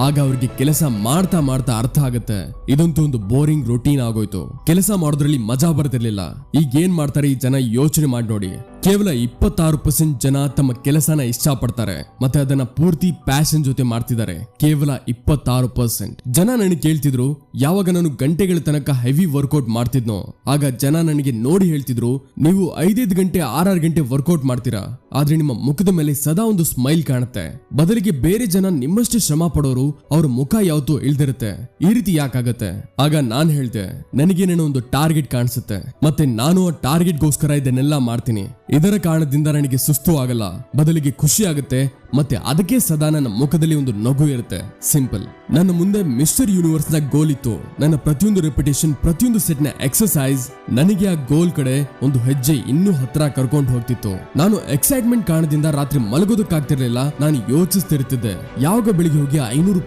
ಆಗ ಅವ್ರಿಗೆ ಕೆಲಸ ಮಾಡ್ತಾ ಮಾಡ್ತಾ ಅರ್ಥ ಆಗುತ್ತೆ ಇದಂತೂ ಒಂದು ಬೋರಿಂಗ್ ರೊಟೀನ್ ಆಗೋಯ್ತು, ಕೆಲಸ ಮಾಡೋದ್ರಲ್ಲಿ ಮಜಾ ಬರ್ತಿರ್ಲಿಲ್ಲ. ಈಗ ಏನ್ ಮಾಡ್ತಾರೆ ಈ ಜನ ಯೋಚನೆ ಮಾಡಿ ನೋಡಿ. ಕೇವಲ 26% ಜನ ತಮ್ಮ ಕೆಲಸನ ಇಷ್ಟಪಡ್ತಾರೆ ಮತ್ತೆ ಅದನ್ನ ಪೂರ್ತಿ ಪ್ಯಾಷನ್ ಜೊತೆ ಮಾಡ್ತಿದ್ದಾರೆ. ಕೇವಲ 26% ಜನ ನನಗೆ ಕೇಳ್ತಿದ್ರು, ಯಾವಾಗ ನಾನು ಗಂಟೆಗಳ ತನಕ ಹೆವಿ ವರ್ಕೌಟ್ ಮಾಡ್ತಿದ್ನೋ ಆಗ ಜನ ನನಗೆ ನೋಡಿ ಹೇಳ್ತಿದ್ರು, ನೀವು 5 ಗಂಟೆ 6 ಗಂಟೆ ವರ್ಕೌಟ್ ಮಾಡ್ತೀರಾ ಆದ್ರೆ ನಿಮ್ಮ ಮುಖದ ಮೇಲೆ ಸದಾ ಒಂದು ಸ್ಮೈಲ್ ಕಾಣುತ್ತೆ. ಬದಲಿಗೆ ಬೇರೆ ಜನ ನಿಮ್ಮಷ್ಟೇ ಶ್ರಮ ಪಡೋರು ಅವ್ರ ಮುಖ ಯಾವತ್ತೂ ಇಳ್ದಿರುತ್ತೆ. ಈ ರೀತಿ ಯಾಕಾಗತ್ತೆ? ಆಗ ನಾನ್ ಹೇಳ್ದೆ, ನನಗೇನೇನೋ ಒಂದು ಟಾರ್ಗೆಟ್ ಕಾಣಿಸುತ್ತೆ ಮತ್ತೆ ನಾನು ಆ ಟಾರ್ಗೆಟ್ಗೋಸ್ಕರ ಇದನ್ನೆಲ್ಲ ಮಾಡ್ತೀನಿ. ಇದರ ಕಾರಣದಿಂದ ನನಗೆ ಸುಸ್ತು ಆಗಲ್ಲ, ಬದಲಿಗೆ ಖುಷಿ ಆಗುತ್ತೆ ಮತ್ತೆ ಅದಕ್ಕೆ ಸದಾ ನನ್ನ ಮುಖದಲ್ಲಿ ಒಂದು ನಗು ಇರುತ್ತೆ. ಸಿಂಪಲ್. ನನ್ನ ಮುಂದೆ ಮಿಸ್ಟರ್ ಯೂನಿವರ್ಸ್ ನ ಗೋಲ್ ಇತ್ತು. ನನ್ನ ಪ್ರತಿಯೊಂದು ರೆಪಿಟೇಷನ್, ಪ್ರತಿಯೊಂದು ಸೆಟ್ ನ ಎಕ್ಸರ್ಸೈಸ್ ನನಗೆ ಆ ಗೋಲ್ ಕಡೆ ಒಂದು ಹೆಜ್ಜೆ ಇನ್ನೂ ಹತ್ರ ಕರ್ಕೊಂಡು ಹೋಗ್ತಿತ್ತು. ನಾನು ಎಕ್ಸೈಟ್ಮೆಂಟ್ ಕಾರಣದಿಂದ ರಾತ್ರಿ ಮಲಗೋದಕ್ಕಾಗ್ತಿರ್ಲಿಲ್ಲ. ನಾನು ಯೋಚಿಸ್ತಿರ್ತಿದ್ದೆ, ಯಾವಾಗ ಬೆಳಿಗ್ಗೆ ಹೋಗಿ 500